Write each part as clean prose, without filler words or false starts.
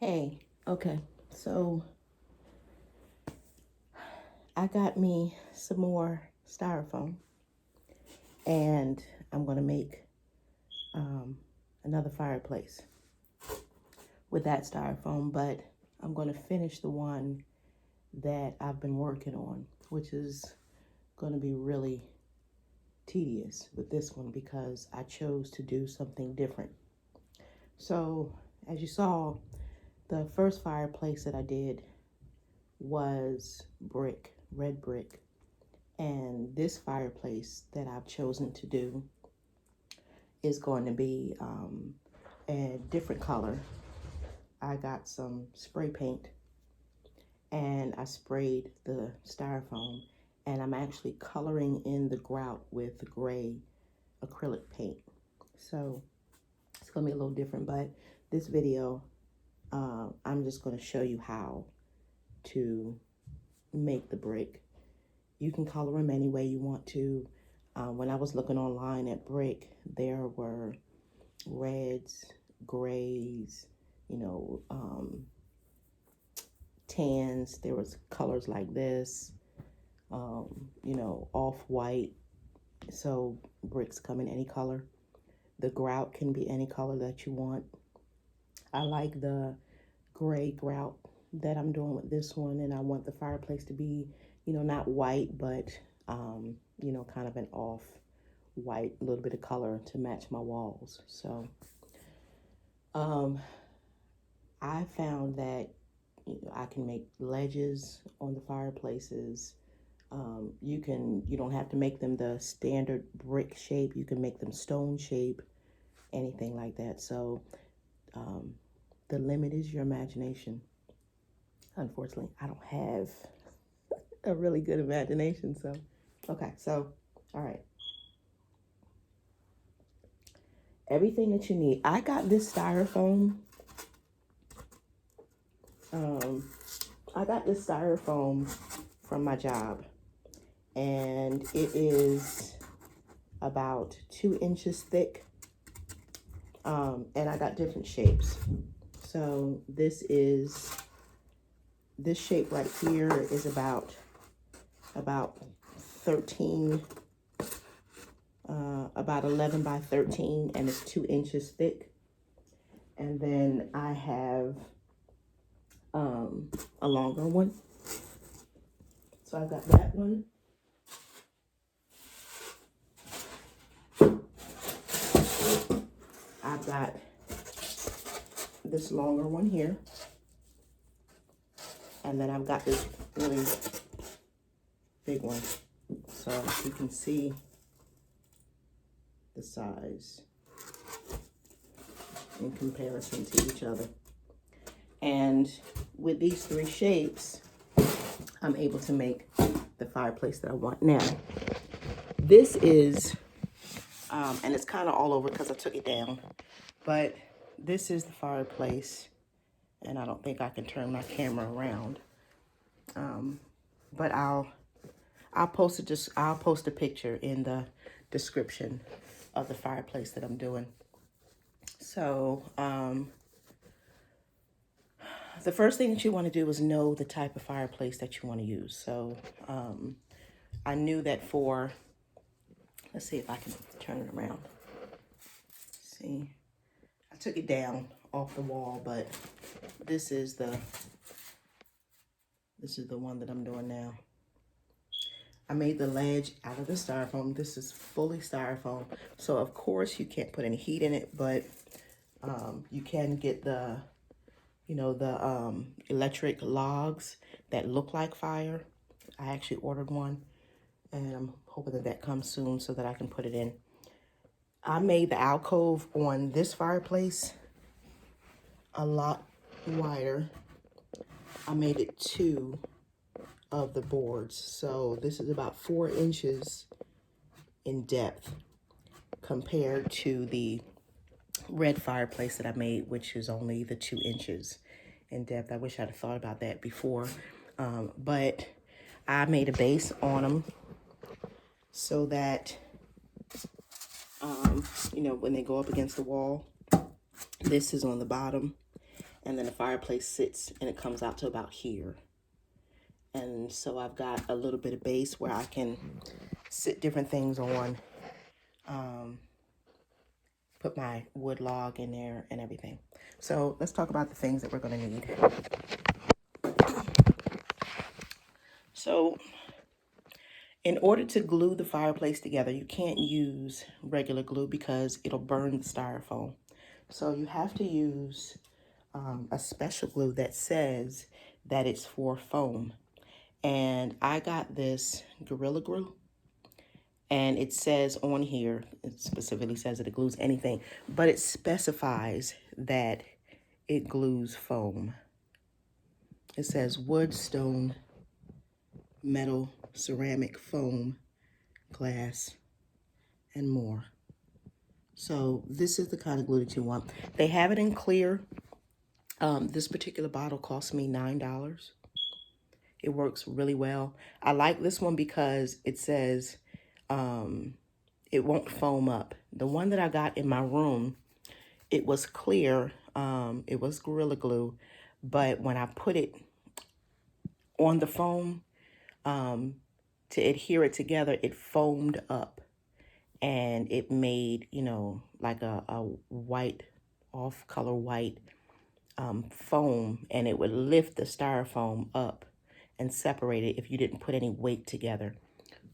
Hey, okay, so I got me some more styrofoam and I'm gonna make another fireplace with that styrofoam, but I'm gonna finish the one that I've been working on, which is gonna be really tedious with this one because I chose to do something different. So, as you saw, the first fireplace that I did was brick, red brick. And this fireplace that I've chosen to do is going to be a different color. I got some spray paint and I sprayed the styrofoam, and I'm actually coloring in the grout with the gray acrylic paint. So it's going to be a little different, but this video, I'm just going to show you how to make the brick. You can color them any way you want to. When I was looking online at brick, there were reds, grays, tans. There was colors like this, off-white. So bricks come in any color. The grout can be any color that you want. I like the gray grout that I'm doing with this one, and I want the fireplace to be, not white, but, kind of an off white, a little bit of color to match my walls. So I found that I can make ledges on the fireplaces. You don't have to make them the standard brick shape. You can make them stone shape, anything like that. So the limit is your imagination. Unfortunately, I don't have a really good imagination. So, okay. So, all right. Everything that you need. I got this styrofoam. I got this styrofoam from my job, and it is about 2 inches thick. And I got different shapes. So this shape right here is about 13, about 11 by 13, and it's 2 inches thick. And then I have a longer one. So I've got that one. I've got this longer one here. And then I've got this really big one. So you can see the size in comparison to each other. And with these 3 shapes, I'm able to make the fireplace that I want. Now, this is, and it's kind of all over because I took it down, but this is the fireplace, and I don't think I can turn my camera around. But I'll post a picture in the description of the fireplace that I'm doing. So, the first thing that you want to do is know the type of fireplace that you want to use. So I knew that let's see if I can turn it around. See, I took it down off the wall, but this is the one that I'm doing now. I made the ledge out of the styrofoam. This is fully styrofoam. So of course you can't put any heat in it, but you can get the electric logs that look like fire. I actually ordered one, and I'm hoping that comes soon so that I can put it in. I made the alcove on this fireplace a lot wider. I made it 2 of the boards. So this is about 4 inches in depth compared to the red fireplace that I made, which is only the 2 inches in depth. I wish I'd have thought about that before. But I made a base on them so that, when they go up against the wall, this is on the bottom. And then the fireplace sits and it comes out to about here. And so I've got a little bit of base where I can sit different things on, put my wood log in there and everything. So let's talk about the things that we're going to need. So in order to glue the fireplace together, you can't use regular glue because it'll burn the styrofoam. So you have to use a special glue that says that it's for foam. And I got this Gorilla Glue. And it says on here, it specifically says that it glues anything, but it specifies that it glues foam. It says wood, stone, metal, ceramic, foam, glass, and more. So this is the kind of glue that you want. They have it in clear. This particular bottle cost me $9. It works really well. I like this one because it says it won't foam up. The one that I got in my room, it was clear. It was Gorilla Glue, but when I put it on the foam to adhere it together, it foamed up. And it made, you know, like a white, off-color white foam, and it would lift the styrofoam up and separate it if you didn't put any weight together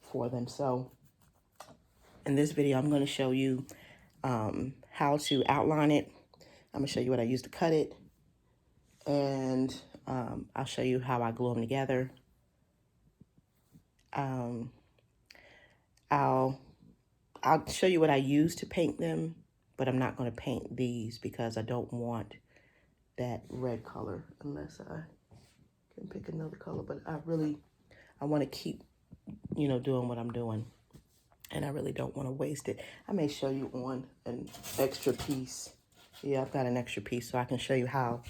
for them. So in this video, I'm going to show you how to outline it. I'm going to show you what I used to cut it, and I'll show you how I glue them together. I'll show you what I use to paint them, but I'm not going to paint these because I don't want that red color unless I can pick another color. But I want to keep, you know, doing what I'm doing, and I really don't want to waste it. I may show you on an extra piece. Yeah, I've got an extra piece, so I can show you how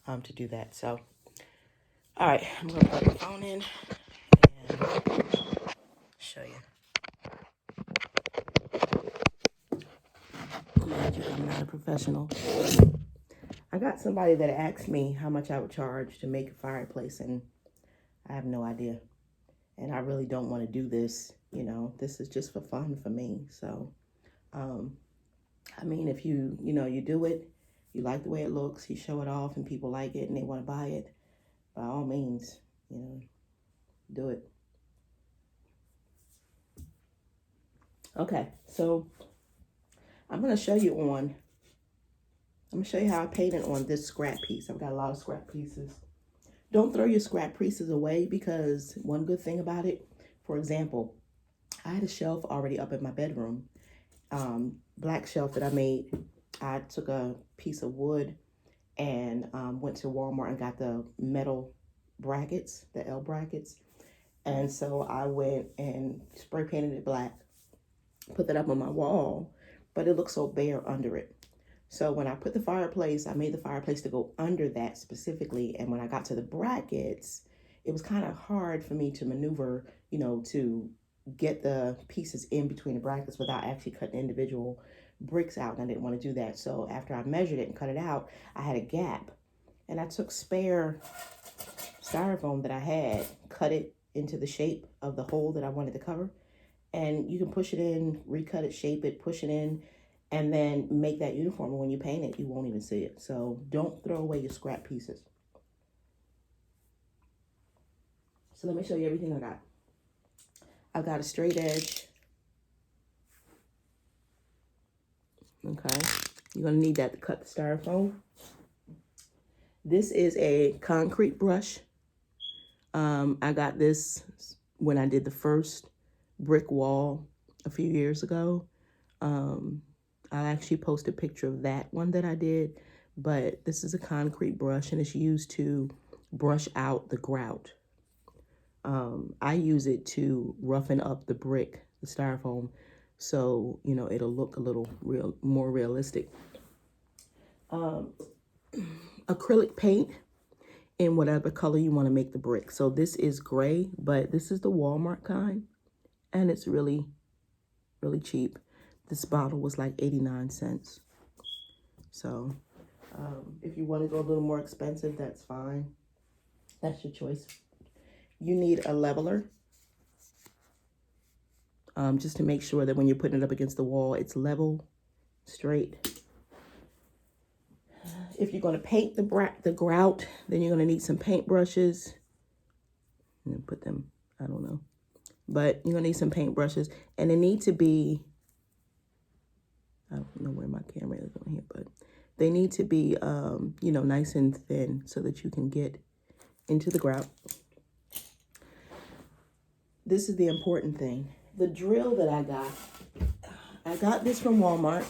to do that. So, all right, I'm going to put my phone in and show you. I'm not a professional. I got somebody that asked me how much I would charge to make a fireplace, and I have no idea. And I really don't want to do this, you know. This is just for fun for me. So, I mean, if you do it, you like the way it looks, you show it off, and people like it, and they want to buy it, by all means, you know, do it. Okay, so I'm going to show you how I painted on this scrap piece. I've got a lot of scrap pieces. Don't throw your scrap pieces away, because one good thing about it, for example, I had a shelf already up in my bedroom, black shelf that I made. I took a piece of wood and went to Walmart and got the metal brackets, the L brackets. And so I went and spray painted it black, put that up on my wall, but it looked so bare under it. So when I put the fireplace, I made the fireplace to go under that specifically. And when I got to the brackets, it was kind of hard for me to maneuver, you know, to get the pieces in between the brackets without actually cutting individual bricks out. And I didn't want to do that. So after I measured it and cut it out, I had a gap. And I took spare styrofoam that I had, cut it into the shape of the hole that I wanted to cover. And you can push it in, recut it, shape it, push it in, and then make that uniform. And when you paint it, you won't even see it. So don't throw away your scrap pieces. So let me show you everything I got. I've got a straight edge. Okay. You're going to need that to cut the styrofoam. This is a concrete brush. I got this when I did the first brick wall a few years ago. I actually posted a picture of that one that I did, but this is a concrete brush and it's used to brush out the grout. I use it to roughen up the brick, the styrofoam, so, you know, it'll look a little more realistic. Acrylic paint in whatever color you want to make the brick. So this is gray, but this is the Walmart kind, and it's really, really cheap. This bottle was like 89 cents. So If you want to go a little more expensive, that's fine. That's your choice. You need a leveler, just to make sure that when you're putting it up against the wall, it's level, straight. If you're going to paint the grout, then you're going to need some paint brushes. And put them, I don't know. But you're going to need some paint brushes. And they need to be, I don't know where my camera is on here, but they need to be, you know, nice and thin so that you can get into the grout. This is the important thing. The drill that I got this from Walmart.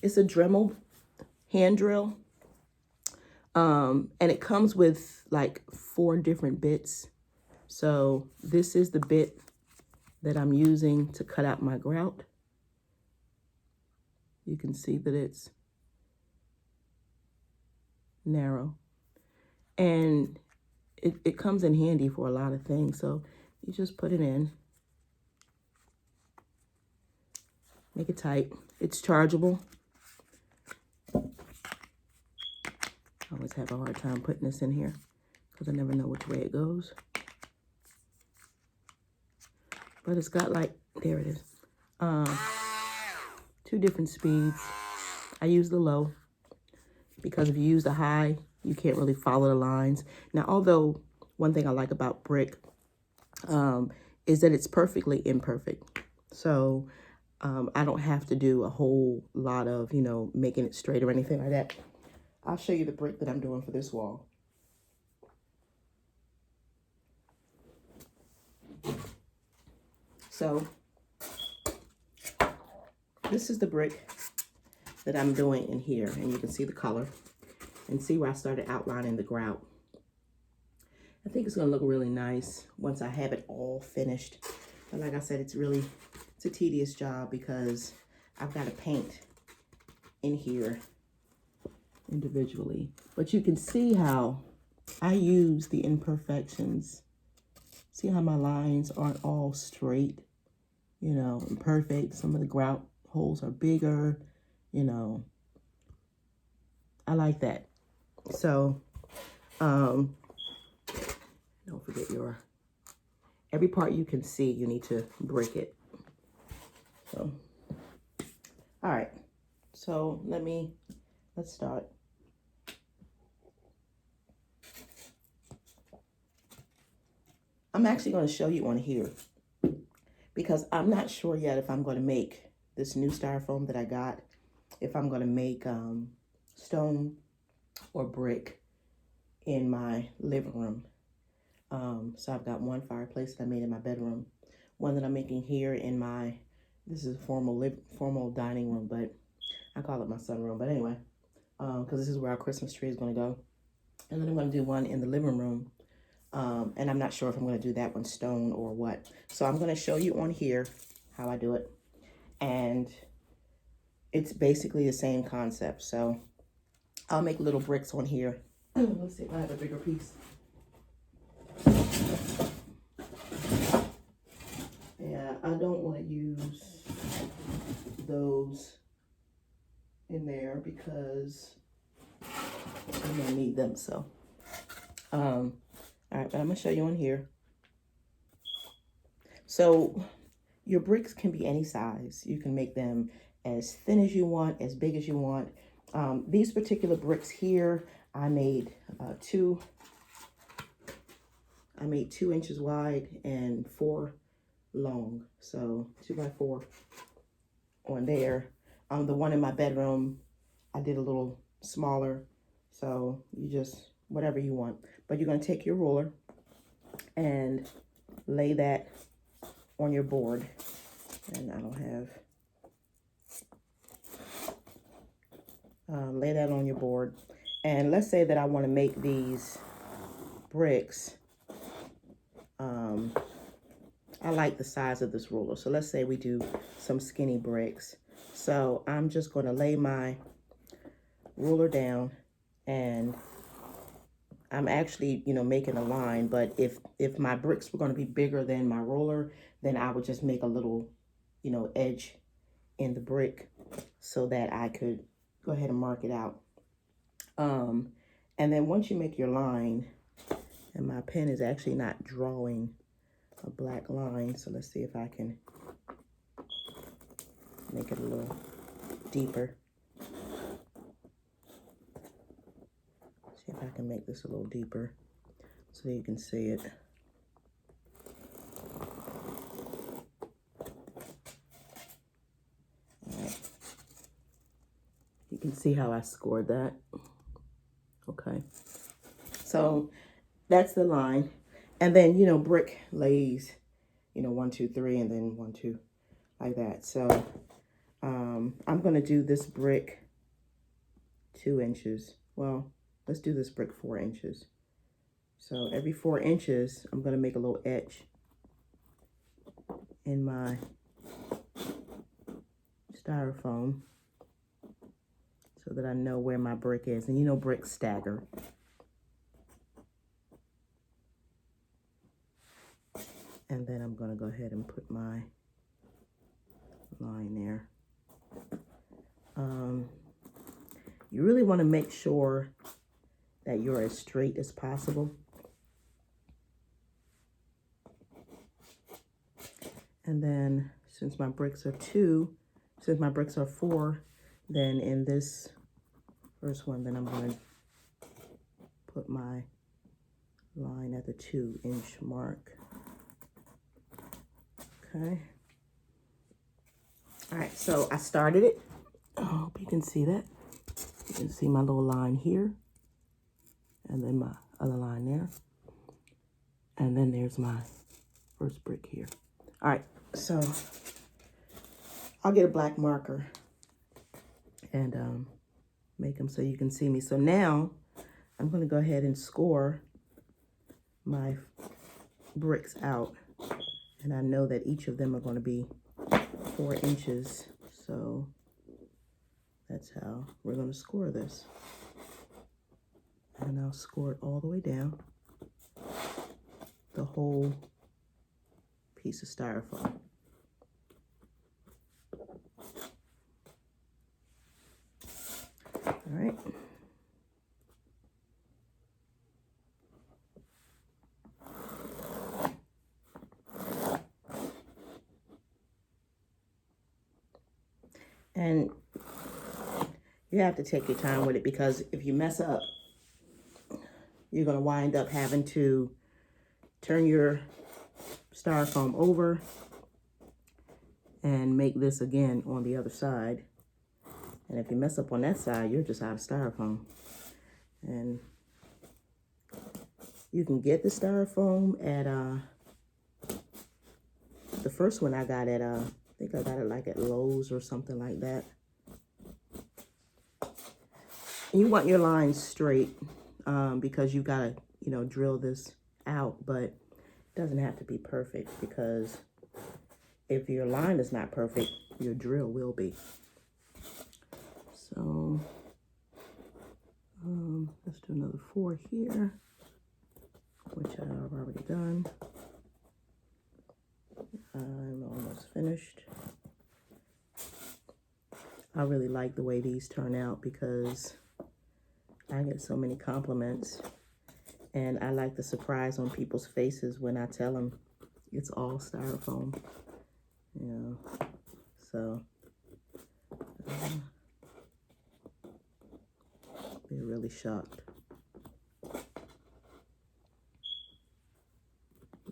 It's a Dremel hand drill. And it comes with like 4 different bits. So this is the bit that I'm using to cut out my grout. You can see that it's narrow. And it comes in handy for a lot of things. So you just put it in. Make it tight. It's chargeable. I always have a hard time putting this in here because I never know which way it goes. But it's got like, there it is. 2 different speeds. I use the low because if you use the high, you can't really follow the lines. Now, although one thing I like about brick is that it's perfectly imperfect. So I don't have to do a whole lot of, you know, making it straight or anything like that. I'll show you the brick that I'm doing for this wall. So this is the brick that I'm doing in here, and you can see the color and see where I started outlining the grout. I think it's gonna look really nice once I have it all finished. But like I said, it's a tedious job because I've got to paint in here individually. But you can see how I use the imperfections. See how my lines aren't all straight, you know, and perfect. Some of the grout holes are bigger, you know. I like that. So, don't forget every part you can see, you need to brick it. So, all right. So let's start. I'm actually going to show you on here because I'm not sure yet if I'm going to make this new styrofoam that I got, if I'm going to make stone or brick in my living room. So I've got one fireplace that I made in my bedroom, one that I'm making here in this is a formal dining room, but I call it my sunroom. But anyway, because this is where our Christmas tree is going to go. And then I'm going to do one in the living room. And I'm not sure if I'm going to do that one stone or what. So I'm going to show you on here how I do it. And it's basically the same concept. So I'll make little bricks on here. Let's see if I have a bigger piece. Yeah, I don't want to use those in there because I'm going to need them. So, all right, but I'm going to show you on here. So your bricks can be any size. You can make them as thin as you want, as big as you want. These particular bricks here, I made 2 inches wide and 4 long. So 2 by 4 on there. The one in my bedroom, I did a little smaller. So you just, whatever you want. But you're going to take your ruler and lay that on your board. And I don't have, lay that on your board. And let's say that I want to make these bricks. I like the size of this ruler. So let's say we do some skinny bricks. So I'm just going to lay my ruler down, and I'm actually, you know, making a line. But if my bricks were going to be bigger than my ruler, then I would just make a little, you know, edge in the brick so that I could go ahead and mark it out. And then once you make your line, and my pen is actually not drawing a black line, so let's see if I can make it a little deeper. See if I can make this a little deeper so you can see it. All right. You can see how I scored that. Okay. So that's the line. And then, you know, brick lays, you know, 1, 2, 3, and then 1, 2, like that. So I'm going to do this brick 2 inches. Well, let's do this brick 4 inches. So every 4 inches, I'm going to make a little edge in my styrofoam so that I know where my brick is. And you know, bricks stagger. And then I'm going to go ahead and put my line there. You really want to make sure that you're as straight as possible. And then since my bricks are 4, then in this first one, then I'm going to put my line at the 2-inch mark. Okay. All right, so I started it. I hope you can see that. You can see my little line here, and then my other line there. And then there's my first brick here. All right, so I'll get a black marker and make them so you can see me. So now I'm going to go ahead and score my bricks out. And I know that each of them are going to be 4 inches. So that's how we're going to score this. And I'll score it all the way down the whole piece of styrofoam. All right. And you have to take your time with it, because if you mess up, you're going to wind up having to turn your styrofoam over and make this again on the other side. And if you mess up on that side, you're just out of styrofoam. And you can get the styrofoam at the first one I got at I think I got it like at Lowe's or something like that. And you want your lines straight because you gotta, you know, drill this out, but it doesn't have to be perfect, because if your line is not perfect, your drill will be. So let's do another 4 here, which I've already done. I'm almost finished. I really like the way these turn out because I get so many compliments, and I like the surprise on people's faces when I tell them it's all styrofoam, you know, so they're really shocked. And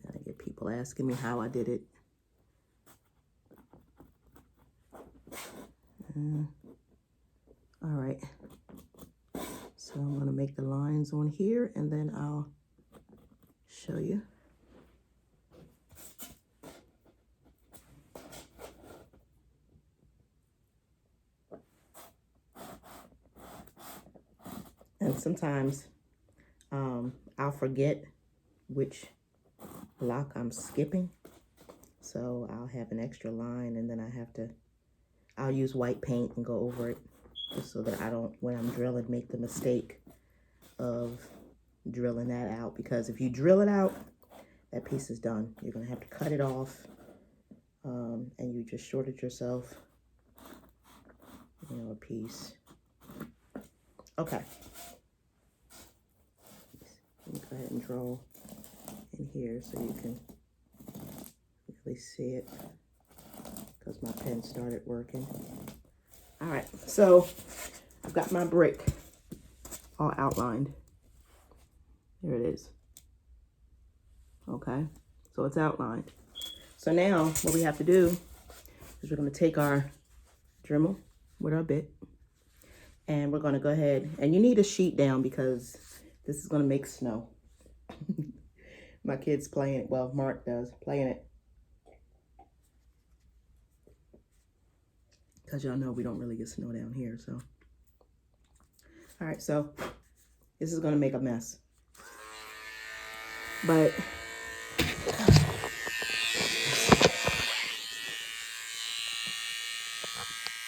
I get people asking me how I did it. All right, so I'm going to make the lines on here, and then I'll show you. And sometimes I'll forget which block I'm skipping, so I'll have an extra line, and then I'll use white paint and go over it, just so that I don't, when I'm drilling, make the mistake of drilling that out. Because if you drill it out, that piece is done. You're going to have to cut it off, and you just shorted yourself, you know, a piece. Okay. Let me go ahead and draw in here so you can really see it, because my pen started working. All right, so I've got my brick all outlined. Here it is. Okay, so it's outlined. So now what we have to do is we're going to take our Dremel with our bit, and we're going to go ahead, and you need a sheet down because this is going to make snow. My kid's playing it. Well, Mark does, playing it. Because y'all know we don't really get snow down here, so. All right, so this is going to make a mess. But